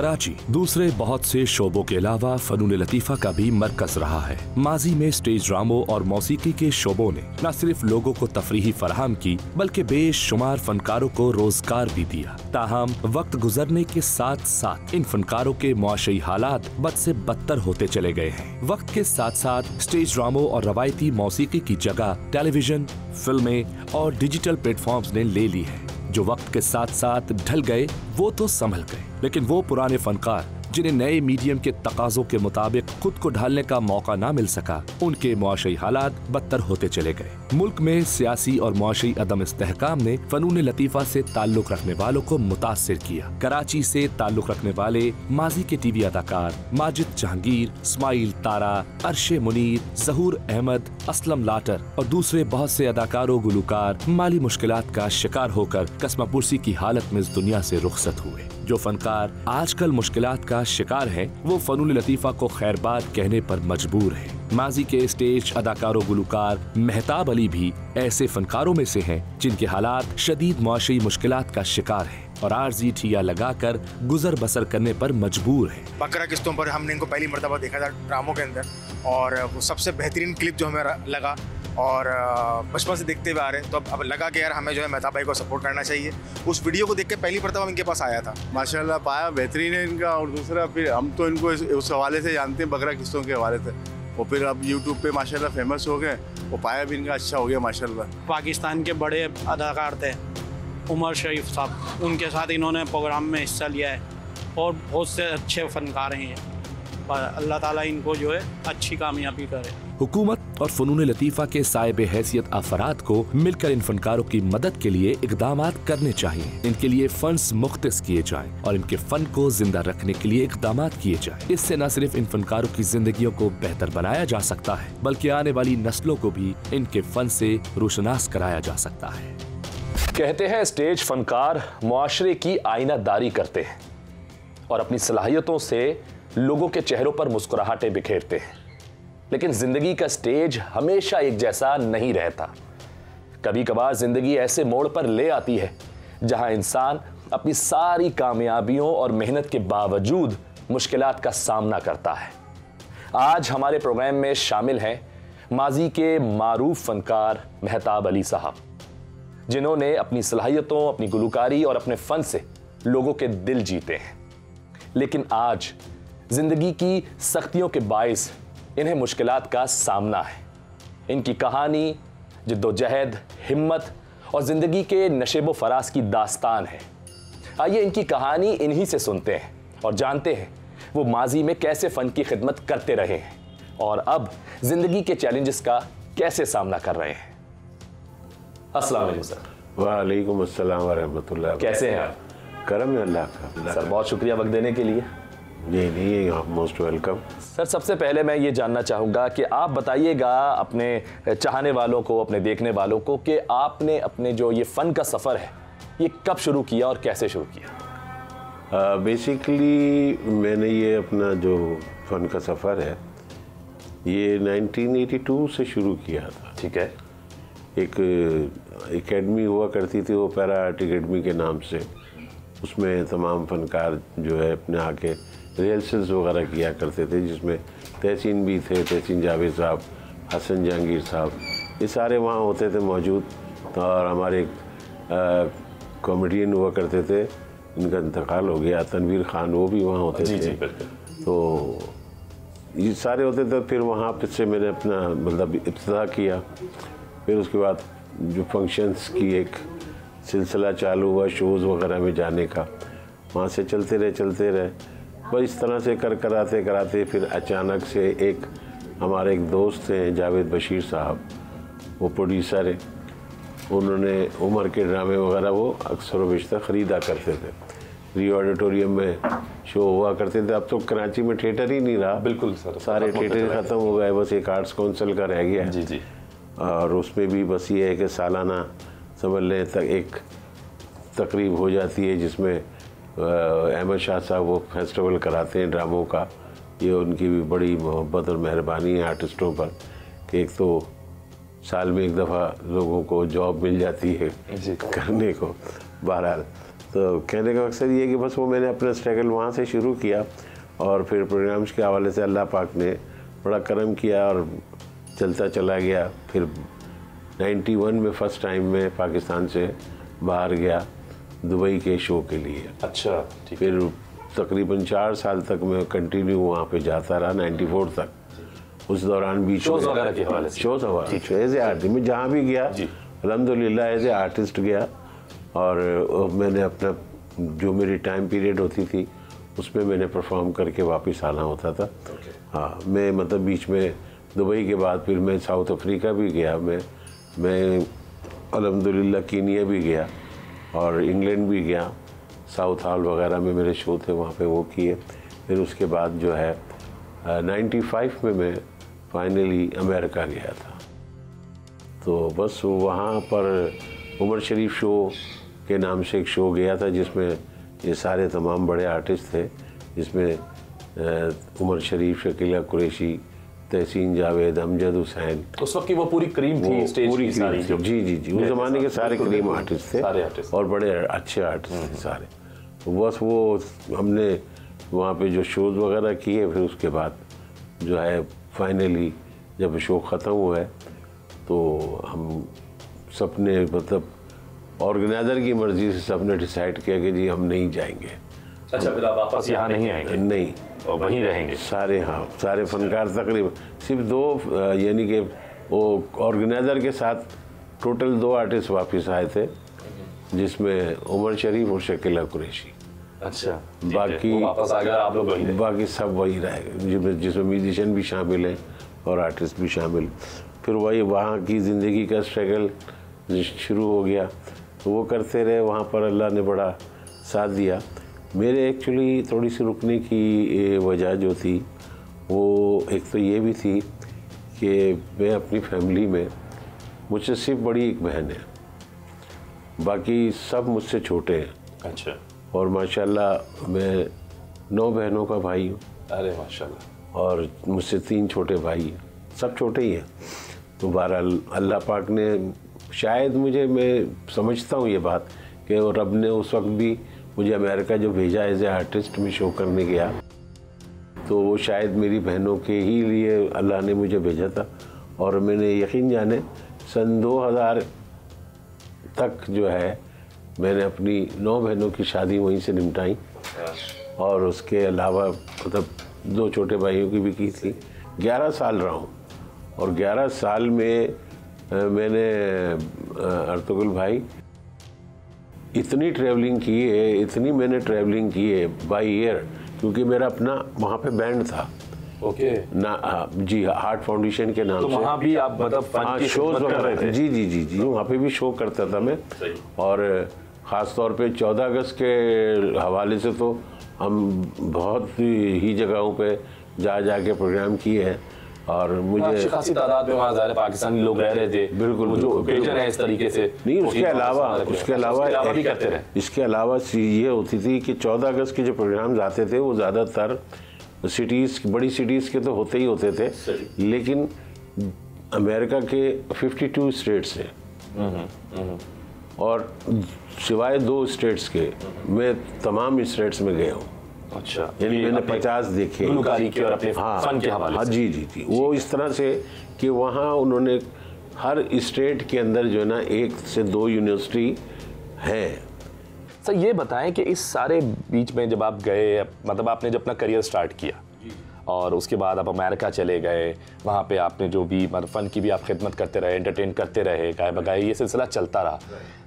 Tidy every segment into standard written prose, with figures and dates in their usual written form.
कराची दूसरे बहुत से शोबों के अलावा फनून लतीफ़ा का भी मरकज रहा है। माजी में स्टेज ड्रामों और मौसीकी के शोबों ने न सिर्फ लोगों को तफरीही फराहम की बल्कि बेशुमार फनकारों को रोजगार भी दिया। ताहम वक्त गुजरने के साथ साथ इन फनकारों के मुआशी हालात बद से बदतर होते चले गए हैं। वक्त के साथ साथ स्टेज ड्रामों और रवायती मौसीकी की जगह टेलीविजन, फिल्में और डिजिटल प्लेटफॉर्म्स ने ले ली है। जो वक्त के साथ साथ ढल गए वो तो संभल गए, लेकिन वो पुराने फनकार जिन्हें नए मीडियम के तकाजों के मुताबिक खुद को ढालने का मौका ना मिल सका, उनके मुआशी हालात बदतर होते चले गए। मुल्क में सियासी और मुआशी अदम इस्तेहकाम ने फनून लतीफ़ा से ताल्लुक रखने वालों को मुतासिर किया। कराची से ताल्लुक रखने वाले माजी के टीवी अदाकार माजिद जहांगीर, इस्माइल तारा, अरशे मुनीर, जहूर अहमद, असलम लाटर और दूसरे बहुत से अदाकारों गुलूकार माली मुश्किलात का शिकार होकर कसमापुरसी की हालत में इस दुनिया से रुखसत हुए। जो फनकार आजकल मुश्किलात का शिकार है वो फनून लतीफ़ा को खैरबाद कहने पर मजबूर है। माजी के स्टेज अदाकारों गुलूकार मेहताब अली भी ऐसे फनकारों में से हैं जिनके हालात शदीद मुआशी मुश्किलात का शिकार है और आर्जी ठिया लगाकर गुजर बसर करने पर मजबूर है। बकरा किस्तों पर हमने इनको पहली मर्तबा देखा था ड्रामों के अंदर, और वो सबसे बेहतरीन क्लिप जो हमें लगा और बचपन से देखते हुए आ रहे हैं, तो अब लगा कि यार हमें जो है मेहताब भाई को सपोर्ट करना चाहिए। उस वीडियो को देख के पहली मर्तबा इनके पास आया था। माशाल्लाह पाया बेहतरीन है इनका, और दूसरा फिर हम तो इनको उस हवाले से जानते हैं, बकरा किस्तों के हवाले से, वो फिर अब यूट्यूब पे माशाल्लाह फेमस हो गए, वो पाया भी इनका अच्छा हो गया माशाल्लाह। पाकिस्तान के बड़े अदाकार थे उमर शरीफ साहब, उनके साथ इन्होंने प्रोग्राम में हिस्सा लिया है और बहुत से अच्छे फनकार हैं ये। अल्लाह ताला इनको जो है अच्छी कामयाबी करे। हुकूमत और फनून लतीफ़ा के साहिब हैसियत अफराद को मिलकर इन फनकारों की मदद के लिए इक़दामात करने चाहिए। इनके लिए फंड्स मुख्तस किए जाएं और इनके फन को जिंदा रखने के लिए इक़दामात किए जाएं। इससे न सिर्फ इन फनकारों की जिंदगियों को बेहतर बनाया जा सकता है बल्कि आने वाली नस्लों को भी इनके फन से रोशनास कराया जा सकता है। कहते हैं स्टेज फनकार मुआशरे की आईनादारी करते हैं और अपनी सलाहियतों से लोगों के चेहरों पर मुस्कुराहटें बिखेरते हैं, लेकिन जिंदगी का स्टेज हमेशा एक जैसा नहीं रहता। कभी कभार जिंदगी ऐसे मोड़ पर ले आती है जहां इंसान अपनी सारी कामयाबियों और मेहनत के बावजूद मुश्किलात का सामना करता है। आज हमारे प्रोग्राम में शामिल हैं माजी के मारूफ फनकार मेहताब अली साहब, जिन्होंने अपनी सलाहियतों, अपनी गुलकारी और अपने फन से लोगों के दिल जीते हैं। लेकिन आज जिंदगी की सख्तियों के बाइस इन्हें मुश्किलात का सामना है। इनकी कहानी जिद्दोजहद, हिम्मत और जिंदगी के नशेबो फराज की दास्तान है। आइए इनकी कहानी इन्हीं से सुनते हैं और जानते हैं वो माजी में कैसे फ़न की खिदमत करते रहे हैं और अब जिंदगी के चैलेंजेस का कैसे सामना कर रहे हैं। अस्सलाम वालेकुम सर। वालेकुम अस्सलाम व रहमतुल्लाह। कैसे हैं आप? करम है अल्लाह का। सर बहुत शुक्रिया वक्त देने के लिए। नहीं आप मोस्ट वेलकम। सर सबसे पहले मैं ये जानना चाहूँगा कि आप बताइएगा अपने चाहने वालों को, अपने देखने वालों को, कि आपने अपने जो ये फ़न का सफ़र है ये कब शुरू किया और कैसे शुरू किया? बेसिकली मैंने ये अपना जो फ़न का सफ़र है ये 1982 से शुरू किया था। ठीक है। एक एकेडमी हुआ करती थी, वो पैरा आर्ट एकेडमी के नाम से, उसमें तमाम फ़नकार जो है अपने आके रिहर्सल्स वगैरह किया करते थे, जिसमें तहसीन भी थे, तहसीन जावेद साहब, हसन जहांगीर साहब, ये सारे वहाँ होते थे मौजूद। और हमारे कॉमेडियन हुआ करते थे, इनका इंतकाल हो गया, तनवीर खान, वो भी वहाँ होते थे। तो ये सारे होते थे। फिर वहाँ पे से मैंने अपना मतलब इब्तिदा किया। फिर उसके बाद जो फंक्शंस की एक सिलसिला चालू हुआ शोज़ वगैरह में जाने का, वहाँ से चलते रहे। बस इस तरह से कराते फिर अचानक से एक हमारे एक दोस्त हैं जावेद बशीर साहब, वो प्रोड्यूसर हैं, उन्होंने उमर के ड्रामे वगैरह वो अक्सर व बेशतर ख़रीदा करते थे। रियो ऑडिटोरियम में शो हुआ करते थे। अब तो कराची में थिएटर ही नहीं रहा। बिल्कुल सर, सारे थिएटर ख़त्म हो गए, बस एक आर्ट्स काउंसिल का रह गया। जी। और उसमें भी बस ये है कि सालाना समझ लें तक एक तकरीब हो जाती है, जिसमें अहमद शाह साहब वो फेस्टिवल कराते हैं ड्रामों का। ये उनकी भी बड़ी मोहब्बत और मेहरबानी है आर्टिस्टों पर कि एक तो साल में एक दफ़ा लोगों को जॉब मिल जाती है करने को। बहरहाल तो कहने का मकसद ये है कि बस वो मैंने अपना स्ट्रगल वहाँ से शुरू किया और फिर प्रोग्राम्स के हवाले से अल्लाह पाक ने बड़ा करम किया और चलता चला गया। फिर 91 में फ़र्स्ट टाइम में पाकिस्तान से बाहर गया दुबई के शो के लिए। अच्छा, ठीक। फिर तकरीबन 4 साल तक मैं कंटिन्यू वहाँ पे जाता रहा, 94 तक। उस दौरान भी शोज़ वगैरह के हवाले से, शोज़ एज ए आर्टिस्ट मैं जहाँ भी गया अल्हम्दुलिल्लाह एज ए आर्टिस्ट गया। और मैंने अपना जो मेरी टाइम पीरियड होती थी उसमें मैंने परफॉर्म करके वापस आना होता था। हाँ, मैं मतलब बीच में दुबई के बाद फिर मैं साउथ अफ्रीका भी गया, मैं अल्हम्दुलिल्लाह कीनिया भी गया और इंग्लैंड भी गया। साउथ हॉल वगैरह में मेरे शो थे, वहाँ पे वो किए। फिर उसके बाद जो है 95 में मैं फाइनली अमेरिका गया था। तो बस वहाँ पर उमर शरीफ शो के नाम से एक शो गया था जिसमें ये सारे तमाम बड़े आर्टिस्ट थे, जिसमें उमर शरीफ, शकीला कुरैशी, तहसीन जावेद, अमजद हुसैन। उस वक्त की वो पूरी क्रीम थी, स्टेज पूरी की सारी। जी उस ज़माने के सारे क्रीम आर्टिस्ट थे, सारे आर्टिस्ट और बड़े अच्छे आर्टिस्ट थे सारे। तो बस वो हमने वहाँ पे जो शोज़ वगैरह किए, फिर उसके बाद जो है फाइनली जब शो ख़त्म हुआ है तो हम सबने मतलब ऑर्गेनाइज़र की मर्ज़ी से सबने डिसाइड किया कि जी हम नहीं जाएंगे। अच्छा, फिर आप वापस यहाँ नहीं आएंगे? नहीं, और वहीं रहेंगे सारे। हाँ, सारे फनकार तकरीबन सिर्फ 2 यानी कि वो ऑर्गेनाइज़र के साथ टोटल 2 आर्टिस्ट वापस आए थे, जिसमें उमर शरीफ और शकीला कुरैशी। अच्छा, बाकी वापस आ गए, आप लोग वहीं रहे। बाकी सब वही रहे, जिसमें म्यूजिशियन भी शामिल हैं और आर्टिस्ट भी शामिल। फिर वही वहाँ की ज़िंदगी का स्ट्रगल शुरू हो गया, तो वो करते रहे। वहाँ पर अल्लाह ने बड़ा साथ दिया। मेरे एक्चुअली थोड़ी सी रुकने की वजह जो थी वो एक तो ये भी थी कि मैं अपनी फैमिली में, मुझसे सिर्फ बड़ी एक बहन है, बाकी सब मुझसे छोटे हैं। अच्छा। और माशाल्लाह मैं 9 बहनों का भाई हूँ। अरे माशाल्लाह। और मुझसे 3 छोटे भाई हैं, सब छोटे ही हैं। तो बहरहाल अल्लाह पाक ने शायद मैं समझता हूँ ये बात कि रब ने उस वक्त भी मुझे अमेरिका जो भेजा एज ए आर्टिस्ट में शो करने गया, तो वो शायद मेरी बहनों के ही लिए अल्लाह ने मुझे भेजा था। और मैंने यकीन जाने सन 2000 तक जो है मैंने अपनी 9 बहनों की शादी वहीं से निपटाई, और उसके अलावा मतलब 2 छोटे भाइयों की भी की थी। 11 साल रहा हूँ, और 11 साल में मैंने अर्तुगरुल भाई इतनी ट्रैवलिंग की है, इतनी मैंने ट्रैवलिंग की है बाय एयर, क्योंकि मेरा अपना वहाँ पे बैंड था। ओके। ना जी, हार्ट फाउंडेशन के नाम तो से। वहाँ भी आप मतलब फन की शोज खिदमत कर रहे थे? जी वहाँ पे भी शो करता था मैं। और ख़ास तौर पे 14 अगस्त के हवाले से तो हम बहुत ही जगहों पे जा के प्रोग्राम किए हैं। और मुझे अच्छी खासी तादाद में वहाँ ज़ाहिर पाकिस्तानी लोग रह रहे थे। बिल्कुल, जो ओकेजन है इस तरीके से। नहीं, उसके अलावा भी करते रहे। इसके अलावा ये होती थी कि 14 अगस्त के जो प्रोग्राम्स आते थे वो ज़्यादातर सिटीज़, बड़ी सिटीज़ के तो होते ही होते थे, लेकिन अमेरिका के 52 स्टेट्स हैं, और सिवाय 2 स्टेट्स के मैं तमाम स्टेट्स में गया हूँ। अच्छा, यानी मैंने 50 देखे गुलकारी के और अपने फन के हवाले से। जी वो इस तरह से कि वहाँ उन्होंने हर स्टेट के अंदर जो है ना 1 से 2 यूनिवर्सिटी है। सर ये बताएं कि इस सारे बीच में जब आप गए, मतलब आपने जब अपना करियर स्टार्ट किया और उसके बाद आप अमेरिका चले गए, वहाँ पे आपने जो भी मतलब फ़न की भी आप खिदमत करते रहे, एंटरटेन करते रहे, गाए बगाए, ये सिलसिला चलता रहा।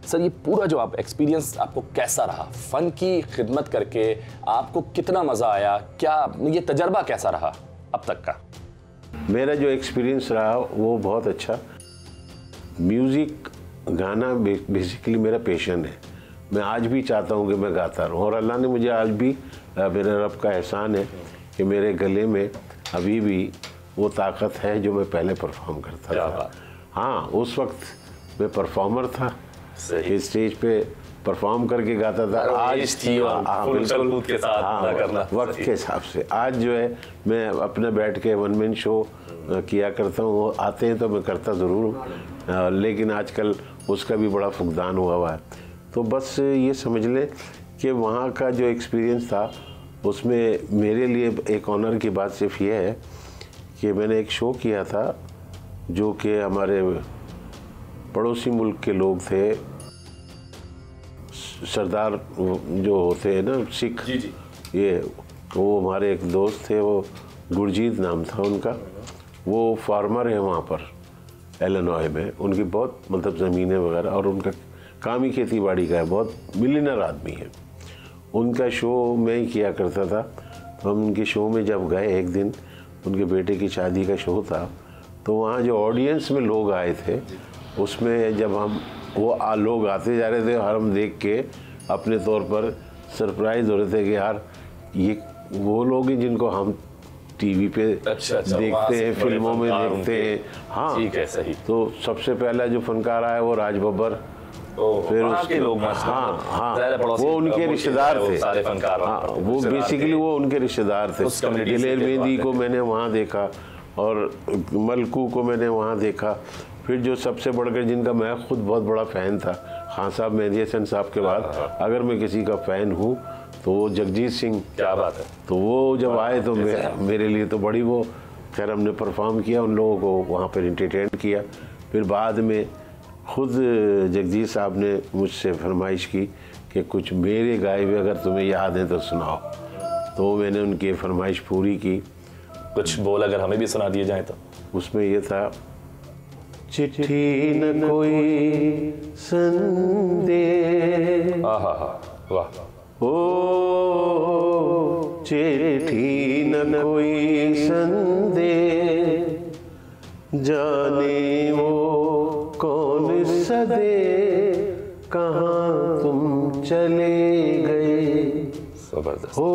सर ये पूरा जो आप एक्सपीरियंस आपको कैसा रहा? फ़न की खिदमत करके आपको कितना मज़ा आया? क्या ये तजर्बा कैसा रहा अब तक का? मेरा जो एक्सपीरियंस रहा वो बहुत अच्छा। म्यूज़िक गाना बेसिकली मेरा पैशन है। मैं आज भी चाहता हूँ कि मैं गाता रहूँ, और अल्लाह ने मुझे आज भी, मेरे रब का एहसान है कि मेरे गले में अभी भी वो ताकत है जो मैं पहले परफॉर्म करता था। हाँ, उस वक्त मैं परफॉर्मर था, स्टेज पे परफॉर्म करके गाता था। आज थी वक्त के हिसाब से आज जो है मैं अपने बैठ के 1 मैन शो किया करता हूँ। वो आते हैं तो मैं करता ज़रूर हूँ, लेकिन आजकल उसका भी बड़ा फुकदान हुआ है। तो बस ये समझ लें कि वहाँ का जो एक्सपीरियंस था उसमें मेरे लिए एक ऑनर की बात सिर्फ ये है कि मैंने एक शो किया था जो कि हमारे पड़ोसी मुल्क के लोग थे, सरदार जो होते हैं ना सिख, जी जी, ये वो हमारे एक दोस्त थे, वो गुरजीत नाम था उनका, वो फार्मर है वहाँ पर इलिनॉय में, उनकी बहुत मतलब ज़मीनें वगैरह और उनका काम ही खेती बाड़ी का है, बहुत मिलियनर आदमी है। उनका शो मैं ही किया करता था। तो हम उनके शो में जब गए एक दिन, उनके बेटे की शादी का शो था, तो वहाँ जो ऑडियंस में लोग आए थे उसमें जब हम वो लोग आते जा रहे थे और हम देख के अपने तौर पर सरप्राइज हो रहे थे कि यार ये वो लोग हैं जिनको हम टीवी पे अच्छा, देखते हैं, फिल्मों में देखते हैं। हाँ ठीक है, सही। तो सबसे पहला जो फनकार आया वो राज बब्बर, फिर उसके लोग, हाँ वो उनके रिश्तेदार थे, सारे फनकार, हाँ वो बेसिकली वो उनके रिश्तेदार थे। दिलेर मेहंदी को मैंने वहाँ देखा और मलकू को मैंने वहाँ देखा। फिर जो सबसे बढ़कर जिनका मैं खुद बहुत बड़ा फ़ैन था, खान साहब, मेहंदी हसन साहब के बाद अगर मैं किसी का फ़ैन हूँ तो वो जगजीत सिंह। क्या बात है। तो वो जब आए तो मेरे लिए तो बड़ी वो, खैर हमने परफॉर्म किया, उन लोगों को वहाँ पर इंटरटेन किया। फिर बाद में खुद जगजीत साहब ने मुझसे फरमाइश की कि कुछ मेरे गाए हुए अगर तुम्हें याद है तो सुनाओ। तो मैंने उनकी फरमाइश पूरी की। कुछ बोल अगर हमें भी सुना दिए जाए तो। उसमें ये था, चिट्ठी न कोई संदेश, वाह, ओ चिट्ठी न कोई संदेश, जाने वो कौन सदे, कहाँ तुम चले गए, जबरदस्त, हो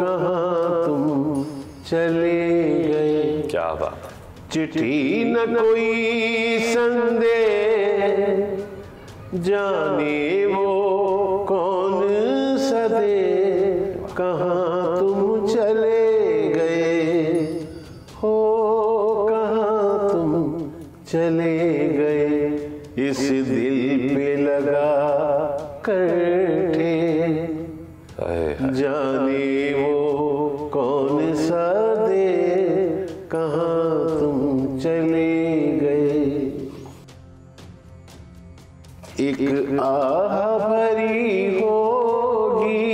कहाँ तुम चले गए। क्या बात। चिट्ठी न कोई संदेश, जाने वो कौन सदे, कहाँ तुम चले गए, हो कहाँ तुम चले गए। इस दिल पे लगा करके, जाने वो कौन सा दे, कहाँ तुम चले गए। एक आह भरी होगी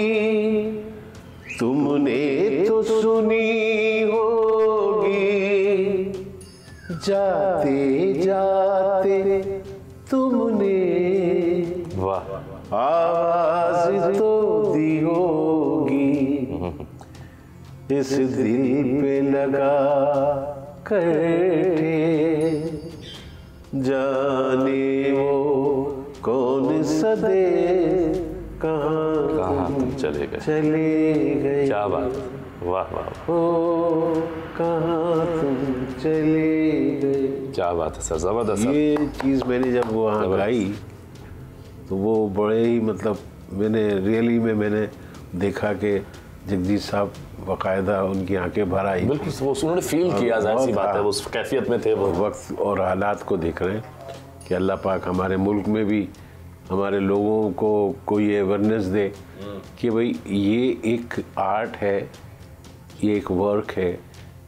तुमने तो सुनी होगी, जाते जाते तुमने वाह, आवाज तो दी होगी। इस दिल पे लगा करके, जाने वो कौन सदे, कहाँ तुम चले गए, चले गए। क्या बात, वाह वाह, ओ कहाँ तुम चले गए। क्या बात है सर, जबरदस्त। ये चीज़ मैंने जब वहाँ गाई तो वो बड़े ही मतलब मैंने रियली में मैंने देखा कि जगजीत साहब बाकायदा उनकी आंखें भर आई। बिल्कुल, वो उन्होंने फील किया, जाहिर सी बात है, वो उस कैफियत में थे, वो वक्त और हालात को देख रहे हैं कि अल्लाह पाक हमारे मुल्क में भी हमारे लोगों को कोई अवेयरनेस दे कि भाई ये एक आर्ट है, ये एक वर्क है,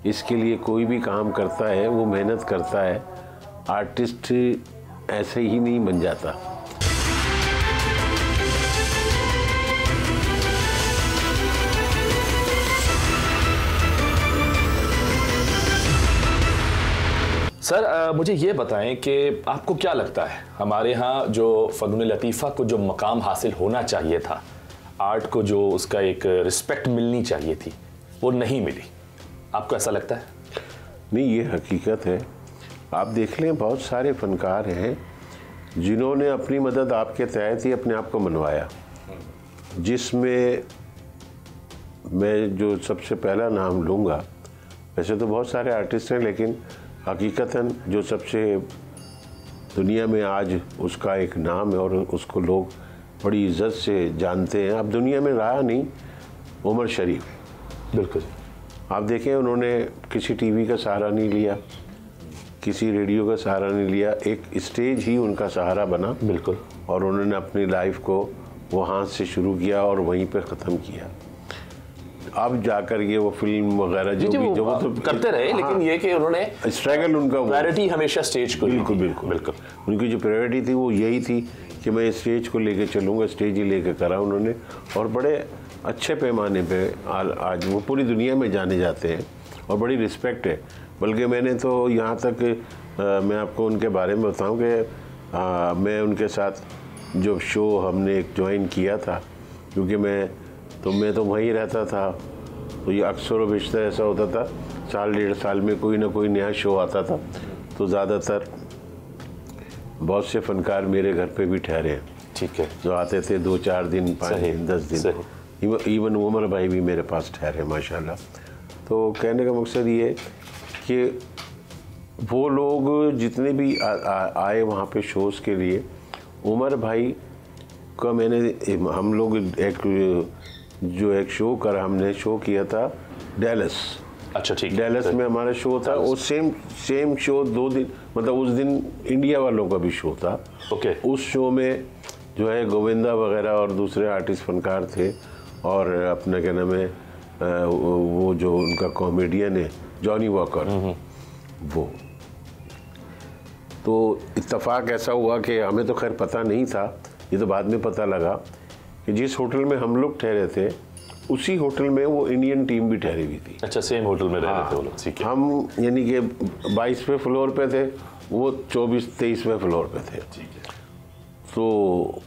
इसके लिए कोई भी काम करता है वो मेहनत करता है। आर्टिस्ट ऐसे ही नहीं बन जाता। सर मुझे ये बताएं कि आपको क्या लगता है, हमारे यहाँ जो फ़नून लतीफ़ा को जो मकाम हासिल होना चाहिए था, आर्ट को जो उसका एक रिस्पेक्ट मिलनी चाहिए थी, वो नहीं मिली, आपको ऐसा लगता है? नहीं, ये हकीकत है। आप देख लें, बहुत सारे फ़नकार हैं जिन्होंने अपनी मदद आपके तहत ही अपने आप को मनवाया, जिसमें मैं जो सबसे पहला नाम लूँगा, वैसे तो बहुत सारे आर्टिस्ट हैं लेकिन हकीकतन जो सबसे दुनिया में आज उसका एक नाम है और उसको लोग बड़ी इज्जत से जानते हैं, अब दुनिया में रहा नहीं, उमर शरीफ। बिल्कुल। आप देखें, उन्होंने किसी टीवी का सहारा नहीं लिया, किसी रेडियो का सहारा नहीं लिया, एक स्टेज ही उनका सहारा बना। बिल्कुल। और उन्होंने अपनी लाइफ को वहाँ से शुरू किया और वहीं पे ख़त्म किया। अब जाकर ये वो फिल्म वगैरह जो वो तो करते रहे, लेकिन ये कि उन्होंने स्ट्रगल उनका प्रायोरिटी हमेशा स्टेज को। बिल्कुल बिल्कुल बिल्कुल। उनकी जो प्रायोरिटी थी वो यही थी कि मैं स्टेज को लेके चलूँगा, स्टेज ही लेके करा उन्होंने। और बड़े अच्छे पैमाने पे आज वो पूरी दुनिया में जाने जाते हैं और बड़ी रिस्पेक्ट है। बल्कि मैंने तो यहाँ तक मैं आपको उनके बारे में बताऊँ कि मैं उनके साथ जो शो हमने एक ज्वाइन किया था, क्योंकि मैं तो वहीं रहता था, तो ये अक्सर व बेशतर ऐसा होता था साल डेढ़ साल में कोई ना कोई नया शो आता था। तो ज़्यादातर बहुत से फनकार मेरे घर पे भी ठहरे हैं। ठीक है। जो आते थे 2-4 दिन, 5 दिन, 10 दिन। इवन उमर भाई भी मेरे पास ठहरे माशाल्लाह। तो कहने का मकसद ये कि वो लोग जितने भी आए वहाँ पे शोज़ के लिए, उमर भाई का हम लोग एक शो किया था डैलस। अच्छा ठीक। डैलस में हमारा शो था, वो सेम शो 2 दिन, मतलब उस दिन इंडिया वालों का भी शो था। ओके। उस शो में जो है गोविंदा वगैरह और दूसरे आर्टिस्ट फनकार थे, और अपना क्या नाम है वो जो उनका कॉमेडियन है जॉनी वॉकर, वो। तो इत्तेफाक ऐसा हुआ कि हमें तो खैर पता नहीं था, ये तो बाद में पता लगा कि जिस होटल में हम लोग ठहरे थे उसी होटल में वो इंडियन टीम भी ठहरी हुई थी। अच्छा, सेम होटल में रह रहे थे वो लोग। ठीक है। हम यानी कि 22वें फ्लोर पे थे, वो 24-23वें फ्लोर पे थे। ठीक है। तो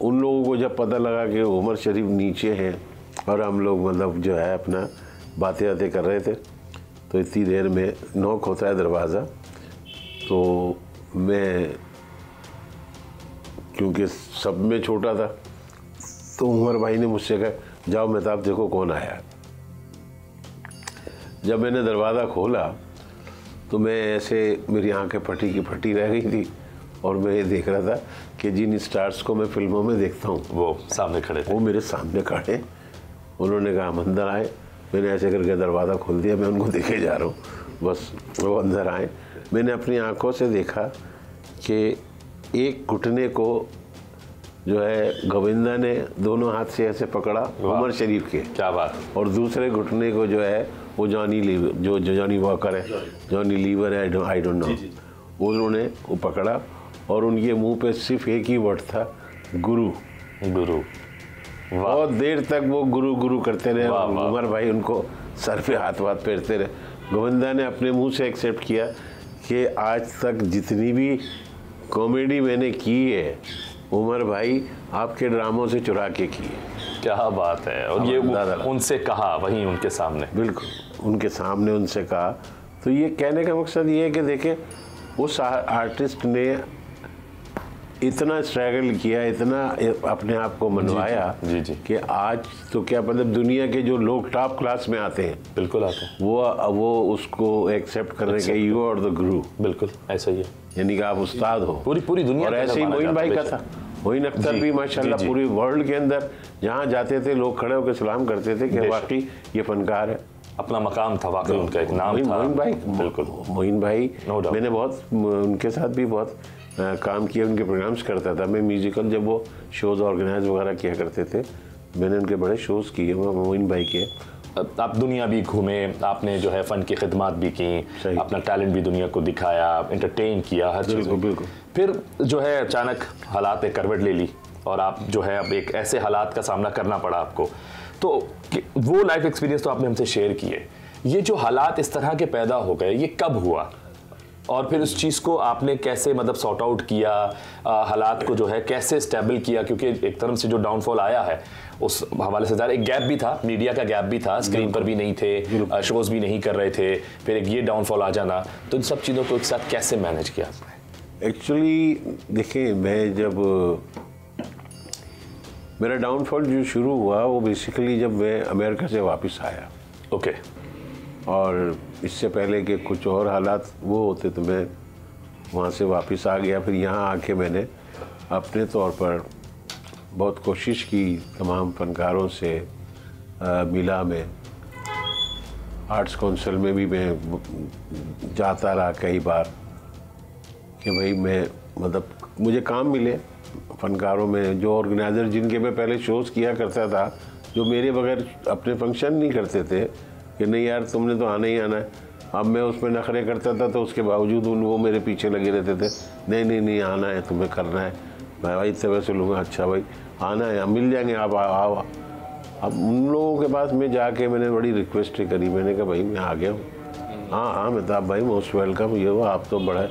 उन लोगों को जब पता लगा कि उमर शरीफ नीचे हैं और हम लोग मतलब जो है अपना बातें कर रहे थे, तो इतनी देर में नॉक होता है दरवाज़ा। तो मैं क्योंकि सब में छोटा था, तो उमर भाई ने मुझसे कहा जाओ मेहताब देखो कौन आया। जब मैंने दरवाज़ा खोला तो मैं ऐसे, मेरी आंखें फटी की फटी रह गई थी, और मैं ये देख रहा था कि जिन स्टार्स को मैं फिल्मों में देखता हूँ वो सामने खड़े थे। वो मेरे सामने खड़े। उन्होंने कहा हम अंदर आए। मैंने ऐसे करके दरवाज़ा खोल दिया, मैं उनको देखे जा रहा हूँ, बस वो अंदर आए। मैंने अपनी आंखों से देखा कि एक घुटने को जो है गोविंदा ने दोनों हाथ से ऐसे पकड़ा उमर शरीफ के, क्या बात, और दूसरे घुटने को जो है वो जॉनी लीवर, जो जॉनी वॉकर है, जॉनी लीवर है, आई डोंट नो, उन्होंने वो पकड़ा और उनके मुंह पे सिर्फ एक ही वर्ड था, गुरु गुरु। बहुत देर तक वो गुरु गुरु करते रहे। उमर भाई उनको सर पे हाथ फेरते रहे। गोविंदा ने अपने मुंह से एक्सेप्ट किया कि आज तक जितनी भी कॉमेडी मैंने की है उमर भाई आपके ड्रामों से चुरा के की है। क्या बात है। और ये उनसे कहा वहीं उनके सामने, बिल्कुल उनके सामने उनसे कहा। तो ये कहने का मकसद ये है कि देखें उस आर्टिस्ट ने इतना स्ट्रगल किया, इतना अपने आप को मनवाया कि आज तो क्या मतलब दुनिया के जो लोग टॉप क्लास में आते हैं, बिल्कुल आते हैं, वो उसको एक्सेप्ट कर रहे हैं, यू आर द गुरु। बिल्कुल ऐसा ही है, यानी कि आप उस्ताद हो पूरी दुनिया। और ऐसे ही मोइन भाई का था, मोइन अख्तर भी माशाल्लाह पूरी वर्ल्ड के अंदर जहाँ जाते थे लोग खड़े होकर सलाम करते थे कि वाकई ये फनकार है। अपना मकाम था, वाकई उनका एक नाम था। मोइन भाई, बिल्कुल मोइन भाई, मैंने बहुत उनके साथ भी बहुत काम किया, उनके प्रोग्राम्स करता था मैं म्यूजिकल, जब वो शोज़ ऑर्गेनाइज वगैरह किया करते थे, मैंने उनके बड़े शोज़ किए मोइन भाई के। आप दुनिया भी घूमे, आपने जो है फ़न की खिदमत भी की, अपना टैलेंट भी दुनिया को दिखाया, एंटरटेन किया, हर चीज़। बिल्कुल। फिर जो है अचानक हालात ने करवट ले ली और आप जो है अब एक ऐसे हालात का सामना करना पड़ा आपको। तो वो लाइफ एक्सपीरियंस तो आपने हमसे शेयर किए, ये जो हालात इस तरह के पैदा हो गए ये कब हुआ और फिर उस चीज़ को आपने कैसे मतलब सॉर्ट आउट किया, हालात को जो है कैसे स्टेबल किया? क्योंकि एक तरफ से जो डाउनफॉल आया है उस हवाले से एक गैप भी था, मीडिया का गैप भी था, स्क्रीन पर भी नहीं थे, शोज़ भी नहीं कर रहे थे, फिर एक ये डाउनफॉल आ जाना, तो इन सब चीज़ों को एक साथ कैसे मैनेज किया आपने? एक्चुअली देखिए, मैं जब मेरा डाउनफॉल जो शुरू हुआ वो बेसिकली जब मैं अमेरिका से वापस आया। ओके। और इससे पहले के कुछ और हालात वो होते तो मैं वहाँ से वापस आ गया। फिर यहाँ आके मैंने अपने तौर पर बहुत कोशिश की, तमाम फनकारों से मिला, मैं आर्ट्स काउंसिल में भी मैं जाता रहा कई बार, कि भाई मैं मतलब मुझे काम मिले फनकारों में, जो ऑर्गेनाइज़र जिनके मैं पहले शोज़ किया करता था, जो मेरे बगैर अपने फंक्शन नहीं करते थे कि नहीं यार तुमने तो आना ही आना है, अब मैं उसमें नखरे करता था तो उसके बावजूद वो मेरे पीछे लगे रहते थे, नहीं नहीं नहीं आना है, तुम्हें करना है। मैं भाई इतने वैसे लूँगा, अच्छा भाई आना है, मिल जाएंगे, आप आओ। अब उन लोगों के पास मैं जाके मैंने बड़ी रिक्वेस्ट करी, मैंने कहा भाई मैं आ गया हूँ, हाँ हाँ मेहताब भाई मोस्ट वेलकम, ये वो आप तो बड़ा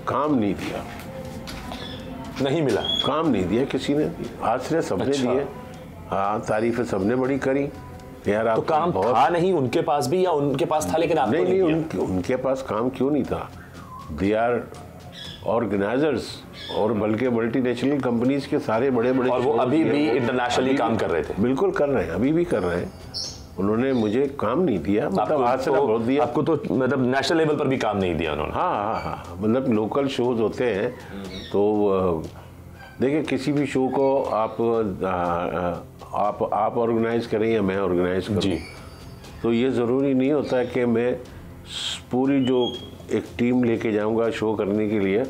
काम नहीं दिया, नहीं मिला, काम नहीं दिया किसी ने, आश्रय सबने दिए, हाँ तारीफें सबने बड़ी करी यार। आप तो काम था नहीं उनके पास भी, या उनके पास था लेकिन आपको नहीं उनके पास काम क्यों नहीं था, दे आर ऑर्गेनाइजर्स, और बल्कि मल्टीनेशनल कंपनीज के सारे बड़े बड़े, और वो अभी भी इंटरनेशनली काम कर रहे थे। बिल्कुल कर रहे हैं, अभी भी कर रहे हैं। उन्होंने मुझे काम नहीं दिया, मतलब आसरा बहुत दिया। आपको तो मतलब नेशनल लेवल पर भी काम नहीं दिया उन्होंने? हाँ, मतलब लोकल शोज होते हैं तो देखिए किसी भी शो को आप ऑर्गेनाइज करें या मैं ऑर्गेनाइज करूं जी, तो ये ज़रूरी नहीं होता कि मैं पूरी जो एक टीम लेके जाऊंगा शो करने के लिए,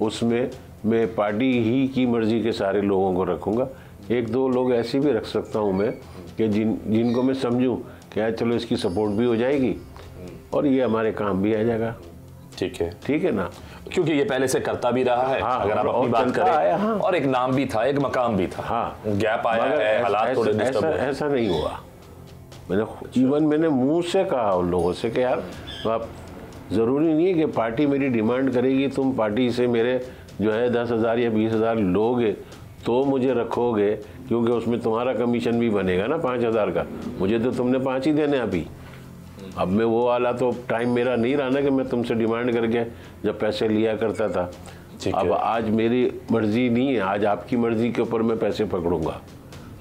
उसमें मैं पार्टी ही की मर्जी के सारे लोगों को रखूंगा। एक दो लोग ऐसे भी रख सकता हूं मैं कि जिनको मैं समझूं कि यार चलो इसकी सपोर्ट भी हो जाएगी और ये हमारे काम भी आ जाएगा। ठीक है ना, क्योंकि ये पहले से करता भी रहा है। हाँ, अगर आप अपनी बात करें, हाँ, और एक नाम भी था, एक मकाम भी था। हाँ, गैप आया है, हालात थोड़े डिस्टर्ब हुए। ऐसा नहीं हुआ। मैंने मुंह से कहा उन लोगों से कि यार आप ज़रूरी नहीं है कि पार्टी मेरी डिमांड करेगी, तुम पार्टी से मेरे जो है 10,000 या 20,000 लोगे तो मुझे रखोगे, क्योंकि उसमें तुम्हारा कमीशन भी बनेगा ना 5,000 का, मुझे तो तुमने 5 ही देने अभी। अब मैं वो वाला तो टाइम मेरा नहीं रहा ना कि मैं तुमसे डिमांड करके जब पैसे लिया करता था। अब आज मेरी मर्जी नहीं है, आज आपकी मर्जी के ऊपर मैं पैसे पकड़ूंगा,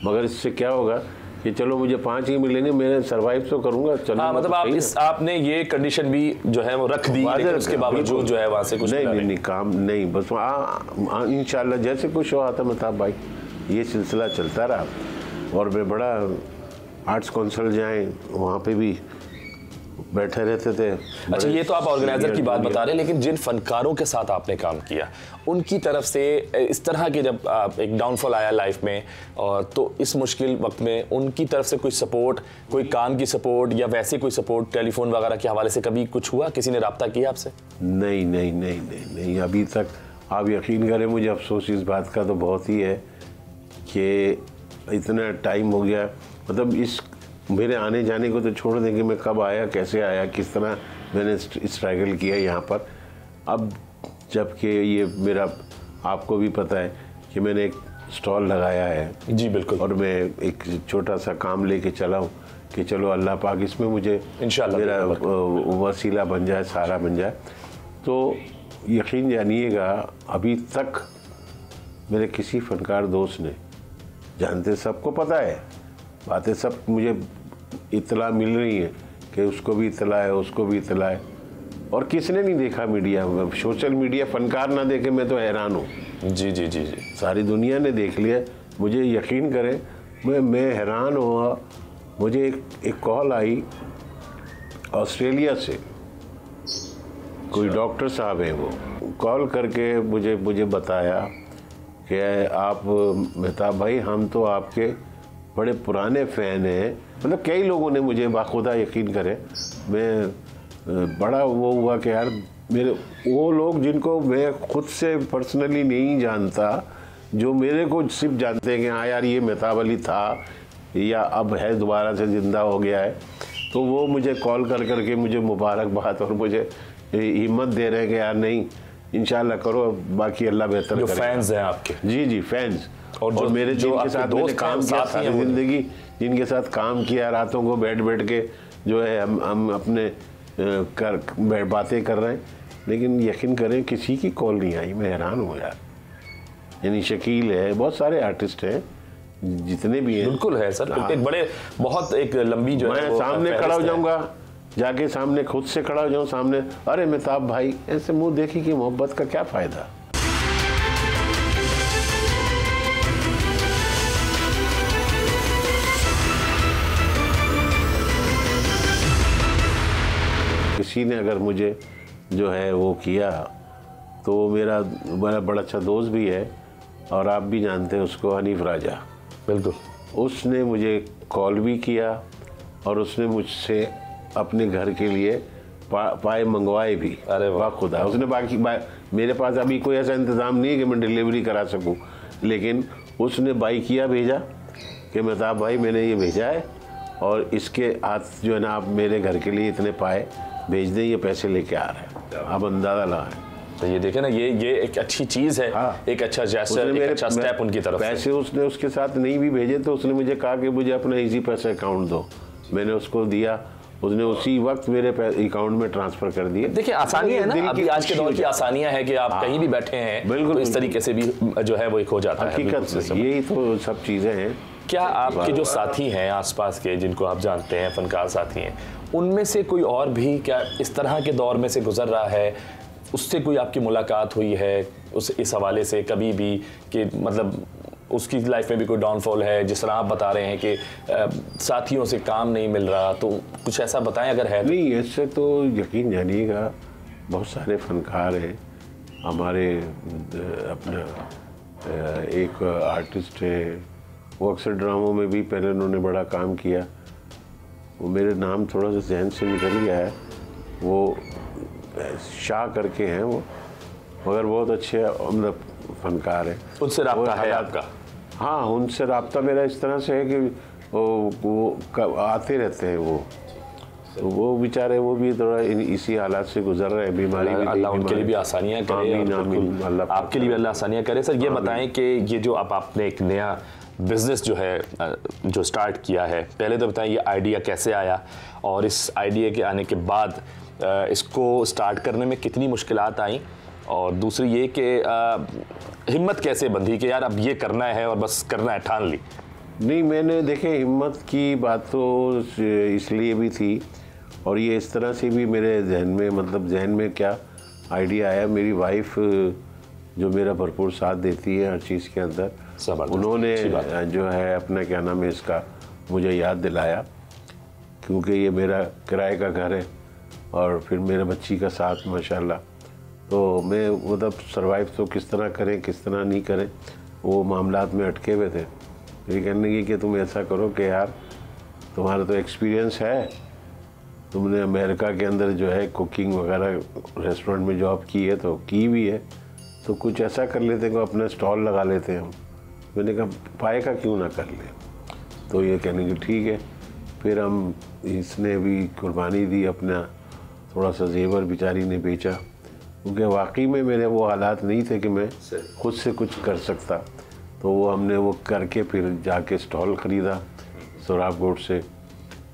मगर इससे क्या होगा कि चलो मुझे 5 ही मिलेंगे, मैं सरवाइव तो करूंगा। चलो हाँ, मतलब आपने ये कंडीशन भी जो है वो रख दी, लेकिन उसके बावजूद जो है वहाँ से कुछ नहीं काम नहीं, बस इंशाल्लाह जैसे कुछ हो आता मेहताब भाई, ये सिलसिला चलता रहा। और मैं बड़ा आर्ट्स काउंसिल जाए वहाँ पे भी बैठे रहते थे। अच्छा, ये तो आप ऑर्गेनाइजर की बात बता रहे हैं, लेकिन जिन फनकारों के साथ आपने काम किया उनकी तरफ से इस तरह के जब एक डाउनफॉल आया लाइफ में, और तो इस मुश्किल वक्त में उनकी तरफ से कोई सपोर्ट, कोई काम की सपोर्ट या वैसे कोई सपोर्ट टेलीफोन वगैरह के हवाले से कभी कुछ हुआ? किसी ने रब्ता किया आपसे? नहीं, अभी तक आप यकीन करें, मुझे अफसोस इस बात का तो बहुत ही है कि इतना टाइम हो गया, मतलब इस मेरे आने जाने को तो छोड़ दें कि मैं कब आया, कैसे आया, किस तरह मैंने स्ट्रगल किया यहाँ पर। अब जबकि ये मेरा आपको भी पता है कि मैंने एक स्टॉल लगाया है। जी बिल्कुल। और मैं एक छोटा सा काम लेके चला हूँ कि चलो अल्लाह पाक इसमें मुझे इंशाल्लाह मेरा वसीला बन जाए, सहारा बन जाए। तो यकीन जानिएगा अभी तक मेरे किसी फनकार दोस्त ने, जानते सबको पता है बातें, सब मुझे इतला मिल रही है कि उसको भी इतला है, उसको भी इतला है, और किसने नहीं देखा मीडिया, सोशल मीडिया फनकार ना देखे, मैं तो हैरान हूँ। जी, सारी दुनिया ने देख लिया, मुझे यकीन करें मैं हैरान हुआ। मुझे एक कॉल आई ऑस्ट्रेलिया से, कोई डॉक्टर साहब हैं, वो कॉल करके मुझे बताया कि आप मेहताब भाई हम तो आपके बड़े पुराने फ़ैन हैं। मतलब कई लोगों ने मुझे बाखुदा यकीन करें, मैं बड़ा वो हुआ कि यार मेरे वो लोग जिनको मैं खुद से पर्सनली नहीं जानता, जो मेरे को सिर्फ जानते हैं कि हाँ यार ये मेहताब अली था या अब है दोबारा से ज़िंदा हो गया है, तो वो मुझे कॉल करके मुझे मुबारकबाद और मुझे हिम्मत दे रहे हैं कि यार नहीं इंशाल्लाह करो, बाकी अल्लाह बेहतर करेगा। जो फैंस हैं आपके? जी फैंस, और मेरे जिनके साथ मैंने काम किया सारी ज़िंदगी, जिनके साथ काम किया, रातों को बैठ के जो है हम अपने बातें कर रहे हैं, लेकिन यकीन करें किसी की कॉल नहीं आई। मैं हैरान हूँ यार। यानी शकील है, बहुत सारे आर्टिस्ट हैं जितने भी हैं। बिल्कुल है सर, एक बड़े बहुत एक लंबी जो है, मैं सामने खड़ा हो जाऊँगा, जाके सामने खुद से खड़ा हो जाऊँ सामने, अरे मेहताब भाई, ऐसे मुँह देखी कि मोहब्बत का क्या फ़ायदा। किसी ने अगर मुझे जो है वो किया, तो वो मेरा बड़ा अच्छा दोस्त भी है और आप भी जानते हैं उसको, हनीफ राजा। बिल्कुल। उसने मुझे कॉल भी किया और उसने मुझसे अपने घर के लिए पाए मंगवाए भी। अरे वाह खुदा, उसने मेरे पास अभी कोई ऐसा इंतज़ाम नहीं है कि मैं डिलीवरी करा सकूं, लेकिन उसने बाइकिया भेजा कि मेहताब भाई मैंने ये भेजा है और इसके हाथ जो है ना आप मेरे घर के लिए इतने पाए भेज दें, ये पैसे लेके आ रहे हैं। आप अंदाज़ा लगाएं। तो ये देखें ना, ये एक अच्छी चीज़ है। हाँ। एक अच्छा जेस्चर, एक अच्छा स्टेप उनकी तरफ से। पैसे उसने उसके साथ नहीं भी भेजे तो उसने मुझे कहा कि मुझे अपना इजी पैसा अकाउंट दो, मैंने उसको दिया, उसने उसी वक्त मेरे अकाउंट में ट्रांसफर कर दिए। देखिए आसानियां है ना, अभी आज के दौर की आसानियां है कि आप कहीं भी बैठे हैं, बिल्कुल, तो इस तरीके से भी जो है वो एक हो जाता है। हकीकत यही तो सब चीज़ें हैं। क्या आपके जो साथी हैं आसपास के, जिनको आप जानते हैं, फनकार साथी हैं, उनमें से कोई और भी क्या इस तरह के दौर में से गुजर रहा है? उससे कोई आपकी मुलाकात हुई है इस हवाले से कभी भी कि मतलब उसकी लाइफ में भी कोई डाउनफॉल है? जिस तरह आप बता रहे हैं कि साथियों से काम नहीं मिल रहा, तो कुछ ऐसा बताएं अगर है। नहीं, ऐसे तो यकीन जानिएगा बहुत सारे फनकार हैं हमारे। अपना एक आर्टिस्ट है, वो अक्सर ड्रामों में भी पहले उन्होंने बड़ा काम किया, वो मेरे नाम थोड़ा सा जहन से निकल गया है, वो शाह करके हैं वो, मगर बहुत अच्छे मतलब फनकार है। उनसे रब्ता है आपका? हाँ, उनसे रब्ता मेरा इस तरह से है कि वो आते रहते हैं वो, तो वो बेचारे वो भी थोड़ा इसी हालात से गुजर रहे हैं। बीमारी भी, अल्लाह उनके लिए भी आसानियाँ करे, आपके लिए भी अल्लाह आसानियाँ करे। सर ये बताएं कि ये जो आपने एक नया बिज़नेस जो है जो स्टार्ट किया है, पहले तो बताएं ये आइडिया कैसे आया और इस आइडिया के आने के बाद इसको स्टार्ट करने में कितनी मुश्किलात आई, और दूसरी ये कि हिम्मत कैसे बंधी कि यार अब ये करना है और बस करना है, ठान ली? नहीं, मैंने देखे हिम्मत की बात तो इसलिए भी थी और ये इस तरह से भी मेरे जहन में, मतलब जहन में क्या आइडिया आया, मेरी वाइफ जो मेरा भरपूर साथ देती है हर चीज़ के अंदर, उन्होंने जो है अपना क्या नाम है इसका मुझे याद दिलाया, क्योंकि ये मेरा किराए का घर है और फिर मेरे बच्ची का साथ माशाल्लाह, तो मैं मतलब सरवाइव तो किस तरह करें किस तरह नहीं करें वो मामलात में अटके हुए थे। ये कहने की कि तुम ऐसा करो कि यार तुम्हारा तो एक्सपीरियंस है, तुमने अमेरिका के अंदर जो है कुकिंग वगैरह रेस्टोरेंट में जॉब की है तो की भी है, तो कुछ ऐसा कर लेते हैं कि अपना स्टॉल लगा लेते हैं हम। मैंने कहा पाए का क्यों ना कर ले, तो ये कहने की ठीक है। फिर हम इसने भी कुर्बानी दी, अपना थोड़ा सा जेवर बेचारी ने बेचा, क्योंकि वाकई में मेरे वो हालात नहीं थे कि मैं खुद से कुछ कर सकता, तो वो हमने वो करके फिर जाके स्टॉल ख़रीदा सोराबकोट से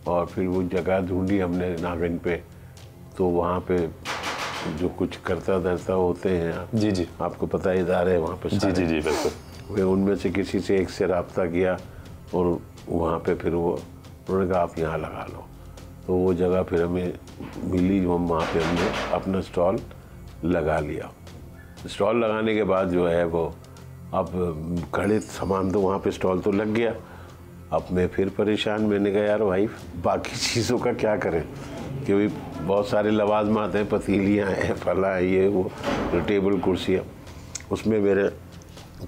और फिर वो जगह ढूंढी हमने नागन पे, तो वहाँ पे जो कुछ करता धरता होते हैं आप, जी जी आपको पता है इदारे वहाँ पे, जी जी जी बिल्कुल, वे उनमें से किसी से एक से रब्ता किया और वहाँ पे फिर वो उन्होंने कहा आप यहाँ लगा लो, तो वो जगह फिर हमें मिली, वहाँ पे हमने अपना स्टॉल लगा लिया। स्टॉल लगाने के बाद जो है वो अब खड़े सामान तो वहाँ पे स्टॉल तो लग गया, अब मैं फिर परेशान, मैंने कहा यार वाइफ बाकी चीज़ों का क्या करें, क्योंकि बहुत सारे लवाजमात हैं, पतीलियाँ हैं, फला है, ये वो टेबल कुर्सियाँ, उसमें मेरे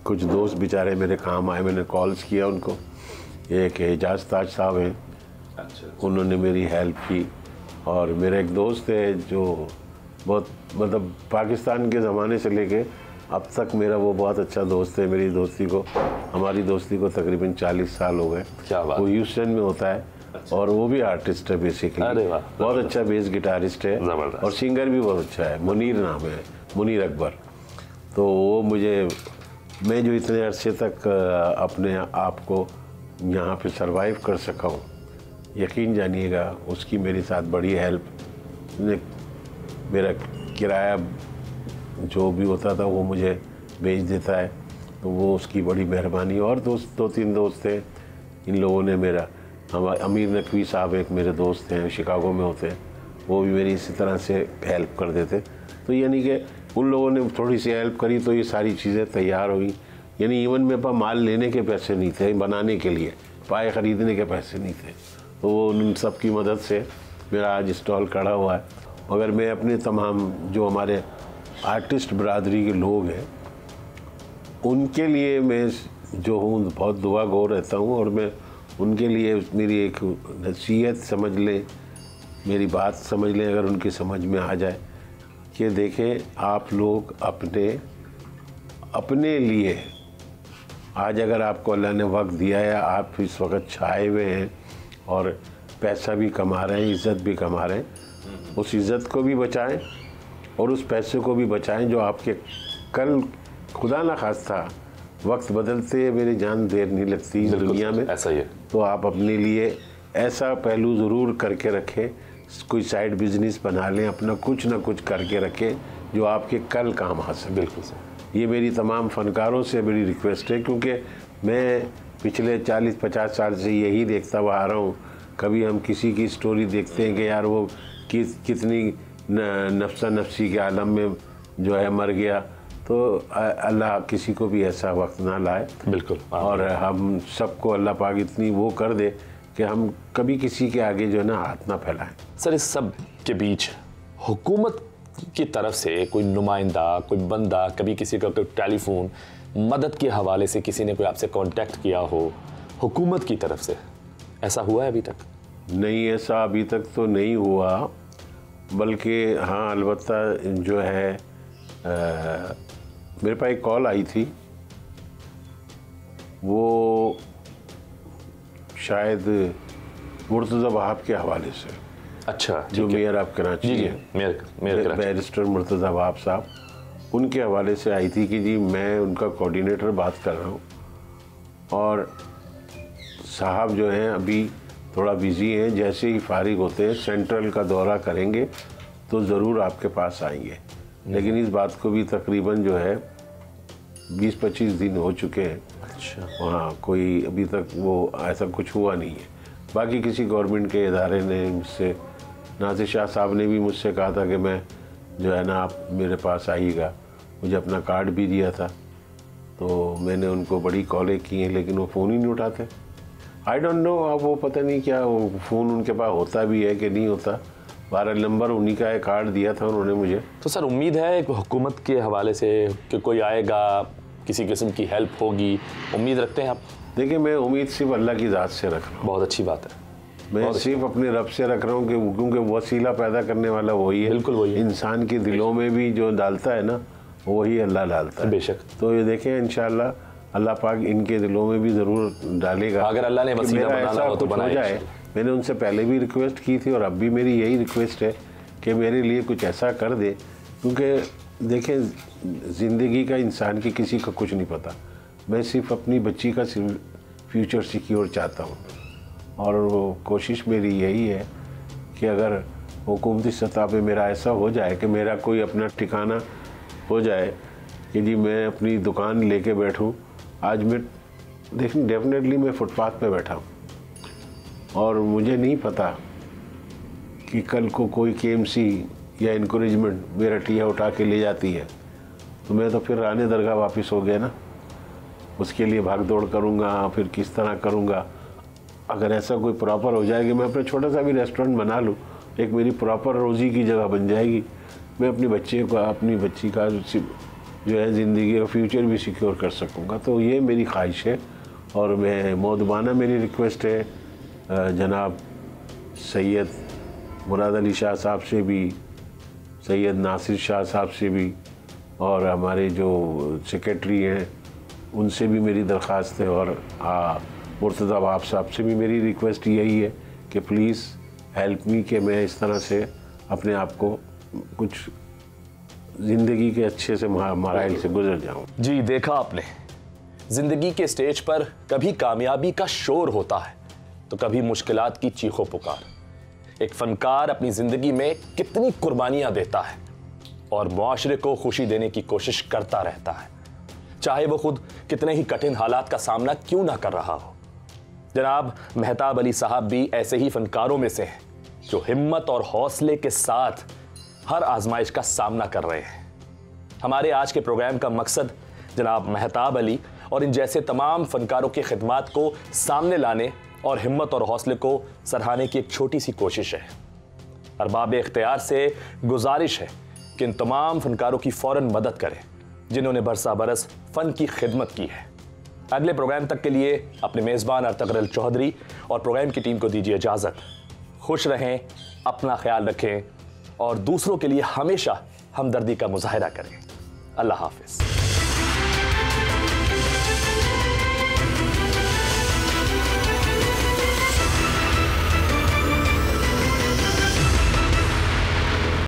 कुछ दोस्त बेचारे मेरे काम आए, मैंने कॉल्स किया उनको, एक एजाज ताज साहब हैं, उन्होंने मेरी हेल्प की, और मेरा एक दोस्त है जो बहुत मतलब पाकिस्तान के ज़माने से लेके अब तक मेरा वो बहुत अच्छा दोस्त है, मेरी दोस्ती को, हमारी दोस्ती को तकरीबन 40 साल हो गए। क्या बात। वो ह्यूस्टन में होता है और वो भी आर्टिस्ट है बेसिकली, बहुत अच्छा बेस गिटारिस्ट है और सिंगर भी बहुत अच्छा है, मुनीर नाम है, मुनीर अकबर। तो वो मुझे, मैं जो इतने अरसे तक अपने आप को यहाँ पे सरवाइव कर सका हूँ, यकीन जानिएगा उसकी मेरे साथ बड़ी हेल्प। मेरा किराया जो भी होता था वो मुझे भेज देता है, तो वो उसकी बड़ी मेहरबानी। और दोस्त 2-3 दोस्त थे, इन लोगों ने मेरा, हम अमीर नकवी साहब एक मेरे दोस्त हैं, शिकागो में होते हैं, वो भी मेरी इसी तरह से हेल्प कर देते। तो यानी कि उन लोगों ने थोड़ी सी हेल्प करी तो ये सारी चीज़ें तैयार हुई। यानी इवन मेरे पास माल लेने के पैसे नहीं थे, बनाने के लिए पाए ख़रीदने के पैसे नहीं थे, तो वो उन सब की मदद से मेरा आज स्टॉल खड़ा हुआ है मगर मैं अपने तमाम जो हमारे आर्टिस्ट बरादरी के लोग हैं उनके लिए मैं जो हूँ बहुत दुआ गो रहता हूँ, और मैं उनके लिए मेरी एक नसीहत समझ लें, मेरी बात समझ लें अगर उनकी समझ में आ जाए कि देखें आप लोग अपने लिए आज अगर आपको अल्लाह ने वक्त दिया है, आप इस वक्त छाए हुए हैं और पैसा भी कमा रहे हैं, इज़्ज़त भी कमा रहे हैं, उस इज़्ज़त को भी बचाएं और उस पैसे को भी बचाएं जो आपके कल खुदा ना खास्ता वक्त बदलते मेरी जान देर नहीं लगती दुनिया में, ऐसा ही है। तो आप अपने लिए ऐसा पहलू ज़रूर करके रखें, कोई साइड बिजनेस बना लें, अपना कुछ ना कुछ करके रखें जो आपके कल काम आ सके। बिल्कुल सर। ये मेरी तमाम फ़नकारों से मेरी रिक्वेस्ट है, क्योंकि मैं पिछले 40-50 साल से यही देखता हुआ आ रहा हूँ। कभी हम किसी की स्टोरी देखते हैं कि यार वो कितनी नफ्सा नफसी के आलम में जो है मर गया, तो अल्लाह किसी को भी ऐसा वक्त ना लाए। बिल्कुल। और हम सबको अल्लाह पाक इतनी वो कर दे कि हम कभी किसी के आगे जो है ना हाथ ना फैलाएं। सर, इस सब के बीच हुकूमत की तरफ से कोई नुमाइंदा, कोई बंदा, कभी किसी का कोई टेलीफोन मदद के हवाले से किसी ने कोई आपसे कांटेक्ट किया हो हुकूमत की तरफ से, ऐसा हुआ है अभी तक? नहीं, ऐसा अभी तक तो नहीं हुआ, बल्कि हाँ अलबत्ता जो है मेरे पास एक कॉल आई थी, वो शायद मुर्तज़ा वहाब के हवाले से। अच्छा, जो मेयर ऑफ कराची है, मेयर बैरिस्टर मुर्तज़ा वहाब साहब, उनके हवाले से आई थी कि जी मैं उनका कोऑर्डिनेटर बात कर रहा हूँ और साहब जो हैं अभी थोड़ा बिज़ी हैं, जैसे ही फारिग होते हैं सेंट्रल का दौरा करेंगे तो ज़रूर आपके पास आएंगे। लेकिन इस बात को भी तकरीबन जो है 20-25 दिन हो चुके हैं। अच्छा। वहाँ कोई अभी तक वो ऐसा कुछ हुआ नहीं है। बाकी किसी गवर्नमेंट के इदारे ने मुझसे, नासिर शाह साहब ने भी मुझसे कहा था कि मैं जो है ना आप मेरे पास आइएगा, मुझे अपना कार्ड भी दिया था, तो मैंने उनको बड़ी कॉलें की हैं लेकिन वो फ़ोन ही नहीं उठाते। आई डोंट नो, अब वो पता नहीं क्या वो फ़ोन उनके पास होता भी है कि नहीं होता। 12 नंबर उन्हीं का एक कार्ड दिया था उन्होंने मुझे। तो सर उम्मीद है हुकूमत के हवाले से कि कोई आएगा, किसी किस्म की हेल्प होगी, उम्मीद रखते हैं आप? देखिए, मैं उम्मीद सिर्फ अल्लाह की ज़ात से रख रहा हूँ। बहुत अच्छी बात है। मैं सिर्फ अपने रब से रख रहा हूँ क्योंकि वसीला पैदा करने वाला वही है। बिल्कुल वही है। इंसान के दिलों में भी जो डालता है ना, वही अल्लाह डालता है। बेशक। तो ये देखें इंशाअल्लाह अल्लाह पाक इनके दिलों में भी ज़रूर डालेगा। अगर अल्लाह ने वसीला बनाना हो तो बनाए जाए। मैंने उनसे पहले भी रिक्वेस्ट की थी और अब भी मेरी यही रिक्वेस्ट है कि मेरे लिए कुछ ऐसा कर दे, क्योंकि देखें ज़िंदगी का इंसान की किसी का कुछ नहीं पता। मैं सिर्फ अपनी बच्ची का फ्यूचर सिक्योर चाहता हूँ और वो कोशिश मेरी यही है कि अगर हुकूमती सतह पे मेरा ऐसा हो जाए कि मेरा कोई अपना ठिकाना हो जाए कि जी मैं अपनी दुकान लेके बैठूँ। आज मैं देखें डेफिनेटली मैं फुटपाथ पे बैठा हूँ और मुझे नहीं पता कि कल को कोई केएमसी या इनकरेजमेंट मेरा टिया उठा के ले जाती है तो मैं तो फिर रानी दरगाह वापस हो गया ना। उसके लिए भाग दौड़ करूँगा, फिर किस तरह करूँगा। अगर ऐसा कोई प्रॉपर हो जाएगा, मैं अपना छोटा सा भी रेस्टोरेंट बना लूँ, एक मेरी प्रॉपर रोज़ी की जगह बन जाएगी। मैं अपनी बच्ची का जो है ज़िंदगी का फ्यूचर भी सिक्योर कर सकूँगा। तो ये मेरी ख्वाहिश है और मैं मौदबाना मेरी रिक्वेस्ट है जनाब सैयद मुराद अली शाह साहब से भी, सैयद नासिर शाह साहब से भी और हमारे जो सेक्रेटरी हैं उनसे भी मेरी दरख्वास्त है और मुर्तज़ा वहाब साहब से भी मेरी रिक्वेस्ट यही है कि प्लीज़ हेल्प मी कि मैं इस तरह से अपने आप को कुछ ज़िंदगी के अच्छे से मराइल से गुजर जाऊं। जी, देखा आपने, ज़िंदगी के स्टेज पर कभी कामयाबी का शोर होता है तो कभी मुश्किलात की चीखों पुकार। एक फनकार अपनी ज़िंदगी में कितनी कुर्बानियां देता है और मुआशरे को खुशी देने की कोशिश करता रहता है, चाहे वो खुद कितने ही कठिन हालात का सामना क्यों ना कर रहा हो। जनाब मेहताब अली साहब भी ऐसे ही फनकारों में से हैं जो हिम्मत और हौसले के साथ हर आजमाइश का सामना कर रहे हैं। हमारे आज के प्रोग्राम का मकसद जनाब मेहताब अली और इन जैसे तमाम फनकारों की खिदमात को सामने लाने और हिम्मत और हौसले को सराहने की एक छोटी सी कोशिश है। अरबाब इख्तियार से गुजारिश है कि इन तमाम फनकारों की फौरन मदद करें जिन्होंने बरसा बरस फ़न की खिदमत की है। अगले प्रोग्राम तक के लिए अपने मेज़बान अर्तगरल चौधरी और प्रोग्राम की टीम को दीजिए इजाज़त। खुश रहें, अपना ख्याल रखें और दूसरों के लिए हमेशा हमदर्दी का मुजाहिरा करें। अल्लाह हाफ़िज़।